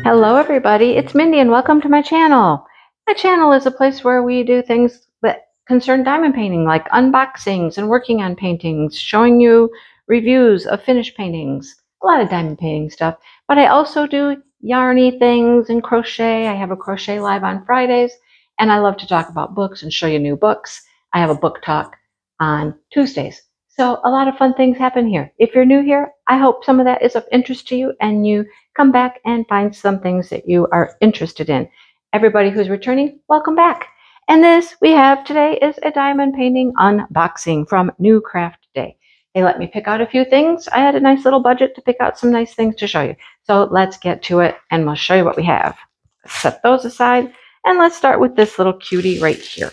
Hello everybody, it's Mindy and welcome to my channel. My channel is a place where we do things that concern diamond painting, like unboxings and working on paintings, showing you reviews of finished paintings, a lot of diamond painting stuff. But I also do yarny things and crochet. I have a crochet live on Fridays, and I love to talk about books and show you new books. I have a book talk on Tuesdays. So a lot of fun things happen here. If you're new here, I hope some of that is of interest to you and you come back and find some things that you are interested in. Everybody who's returning, welcome back. And this we have today is a diamond painting unboxing from NewCraftDay. They let me pick out a few things. I had a nice little budget to pick out some nice things to show you. So let's get to it and we'll show you what we have. Set those aside and let's start with this little cutie right here.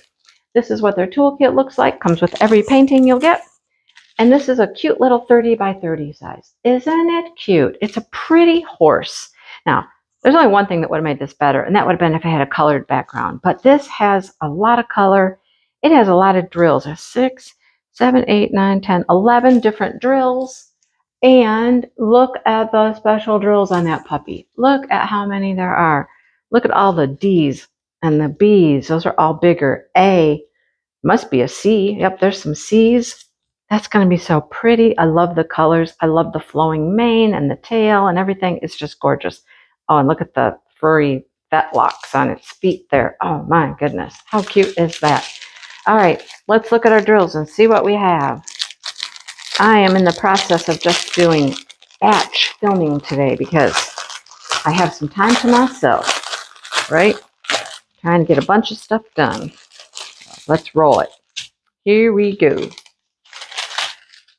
This is what their toolkit looks like. Comes with every painting you'll get. And this is a cute little 30 by 30 size. Isn't it cute? It's a pretty horse. Now, there's only one thing that would have made this better, and that would have been if it had a colored background. But this has a lot of color. It has a lot of drills. There's 6, 7, 8, 9, 10, 11 different drills. And look at the special drills on that puppy. Look at how many there are. Look at all the D's and the B's. Those are all bigger. A must be a C. Yep, there's some C's. That's going to be so pretty. I love the colors. I love the flowing mane and the tail and everything. It's just gorgeous. Oh, and look at the furry fetlocks on its feet there. Oh my goodness. How cute is that? All right, let's look at our drills and see what we have. I am in the process of just doing batch filming today because I have some time to myself, right? Trying to get a bunch of stuff done. Let's roll it. Here we go.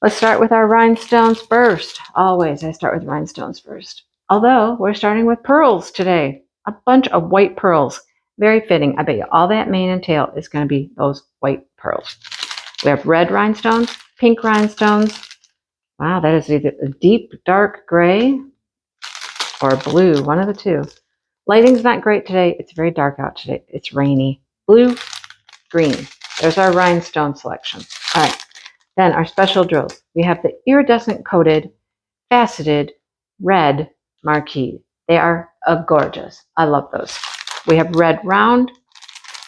Let's start with our rhinestones first. Always, I start with rhinestones first. Although, we're starting with pearls today. A bunch of white pearls. Very fitting. I bet you all that mane and tail is going to be those white pearls. We have red rhinestones, pink rhinestones. Wow, that is either a deep, dark gray or blue, one of the two. Lighting's not great today. It's very dark out today. It's rainy. Blue, green. There's our rhinestone selection. All right. Then our special drills. We have the iridescent coated, faceted, red marquee. They are gorgeous. I love those. We have red round.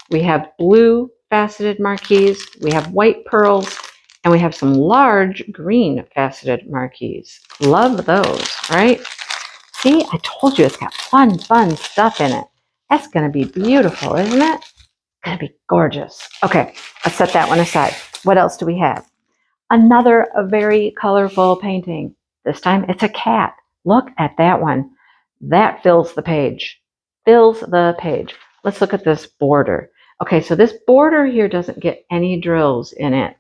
We have blue faceted marquees. We have white pearls. And we have some large green faceted marquees. Love those, right? See, I told you it's got fun stuff in it. That's going to be beautiful, isn't it? Going to be gorgeous. Okay, let's set that one aside. What else do we have? Another very colorful painting. This time it's a cat. Look at that one. That fills the page. Fills the page. Let's look at this border. Okay, so this border here doesn't get any drills in it,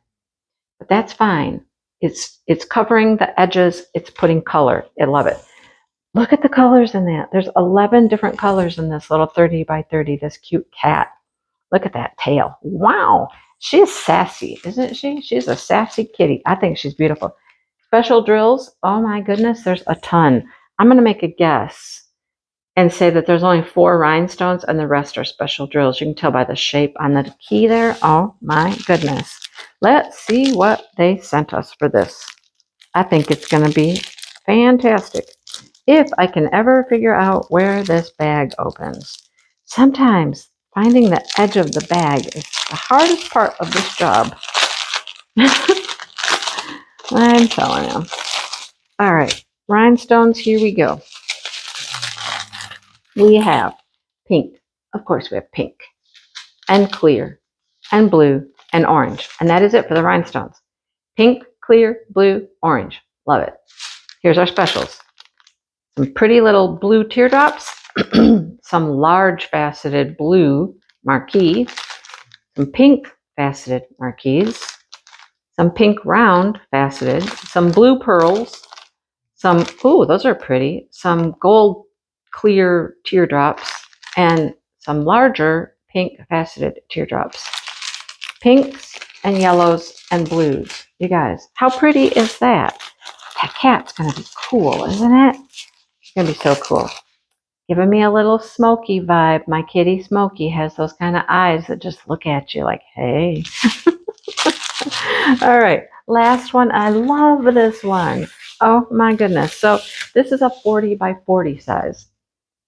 but that's fine. It's covering the edges. It's putting color. I love it. Look at the colors in that. There's 11 different colors in this little 30 by 30, this cute cat. Look at that tail. Wow. She is sassy, isn't she? She's a sassy kitty. I think she's beautiful. Special drills. Oh my goodness, there's a ton. I'm going to make a guess and say that there's only 4 rhinestones and the rest are special drills. You can tell by the shape on the key there. Oh my goodness. Let's see what they sent us for this. I think it's going to be fantastic. If I can ever figure out where this bag opens. Sometimes finding the edge of the bag is the hardest part of this job. I'm telling you. All right, rhinestones, here we go. We have pink. Of course, we have pink and clear and blue and orange. And that is it for the rhinestones. Pink, clear, blue, orange. Love it. Here's our specials. Some pretty little blue teardrops. Some large faceted blue marquee, some pink faceted marquees, some pink round faceted, some blue pearls, some, ooh, those are pretty, some gold clear teardrops, and some larger pink faceted teardrops. Pinks and yellows and blues. You guys, how pretty is that? That cat's going to be cool, isn't it? It's going to be so cool. Giving me a little Smokey vibe. My kitty Smokey has those kind of eyes that just look at you like, hey. All right, last one. I love this one. Oh my goodness. So this is a 40 by 40 size.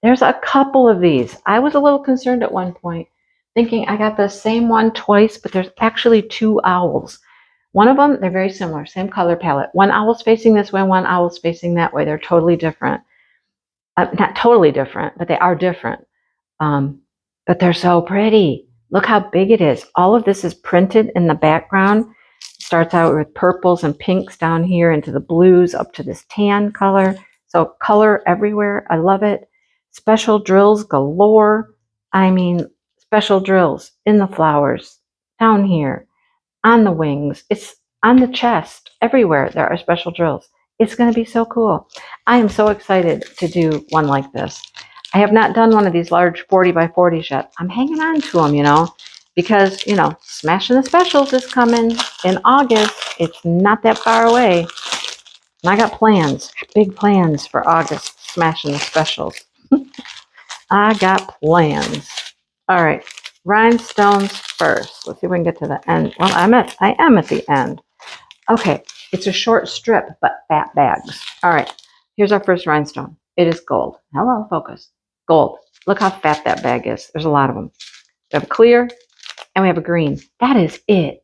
There's a couple of these. I was a little concerned at one point, thinking I got the same one twice, but there's actually two owls. One of them, they're very similar, same color palette. One owl's facing this way, one owl's facing that way. They're totally different. Not totally different, but they are different. But they're so pretty. Look how big it is. All of this is printed in the background. It starts out with purples and pinks down here into the blues up to this tan color. So color everywhere. I love it. Special drills galore. I mean, special drills in the flowers, down here, on the wings. It's on the chest. Everywhere there are special drills. It's going to be so cool. I am so excited to do one like this. I have not done one of these large 40 by 40s yet. I'm hanging on to them, because, Smashing the Specials is coming in August. It's not that far away. And I got plans, big plans for August, Smashing the Specials. I got plans. All right, rhinestones first. Let's see if we can get to the end. Well, I am at the end. Okay, it's a short strip, but fat bags. All right, here's our first rhinestone. It is gold. Hello, focus. Gold. Look how fat that bag is. There's a lot of them. We have a clear and we have a green. That is it.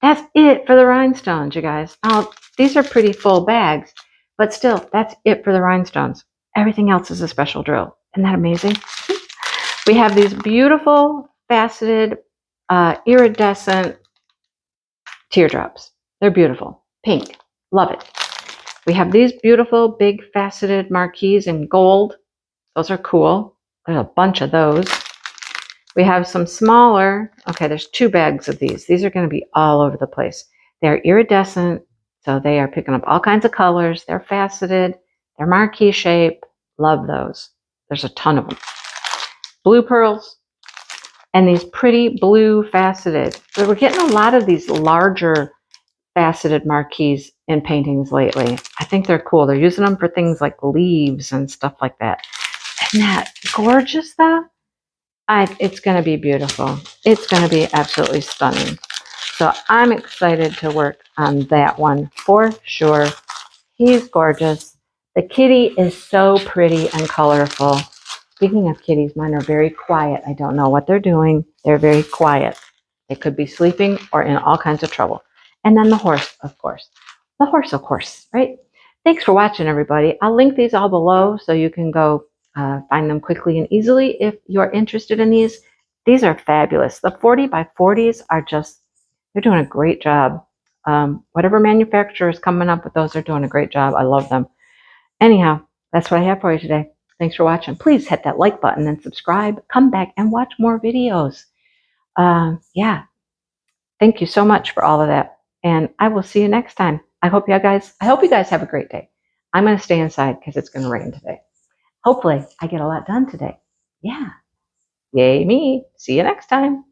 That's it for the rhinestones, you guys. Now, these are pretty full bags, but still, that's it for the rhinestones. Everything else is a special drill. Isn't that amazing? We have these beautiful, faceted, iridescent teardrops. They're beautiful. Pink. Love it. We have these beautiful, big, faceted marquees in gold. Those are cool. There's a bunch of those. We have some smaller. Okay, there's 2 bags of these. These are going to be all over the place. They're iridescent, so they are picking up all kinds of colors. They're faceted. They're marquee shape. Love those. There's a ton of them. Blue pearls and these pretty blue faceted. So we're getting a lot of these larger faceted marquees in paintings lately. I think they're cool. They're using them for things like leaves and stuff like that. Isn't that gorgeous, though? It's going to be beautiful. It's going to be absolutely stunning. So I'm excited to work on that one for sure. He's gorgeous. The kitty is so pretty and colorful. Speaking of kitties, mine are very quiet. I don't know what they're doing. They're very quiet. They could be sleeping or in all kinds of trouble. And then the horse, of course. The horse, of course, right? Thanks for watching, everybody. I'll link these all below so you can go find them quickly and easily if you're interested in these. These are fabulous. The 40 by 40s are just, they're doing a great job. Whatever manufacturer is coming up with those are doing a great job. I love them. Anyhow, that's what I have for you today. Thanks for watching. Please hit that like button and subscribe. Come back and watch more videos. Yeah. Thank you so much for all of that. And I will see you next time. I hope you guys have a great day. I'm going to stay inside because it's going to rain today. Hopefully I get a lot done today. Yeah. Yay me. See you next time.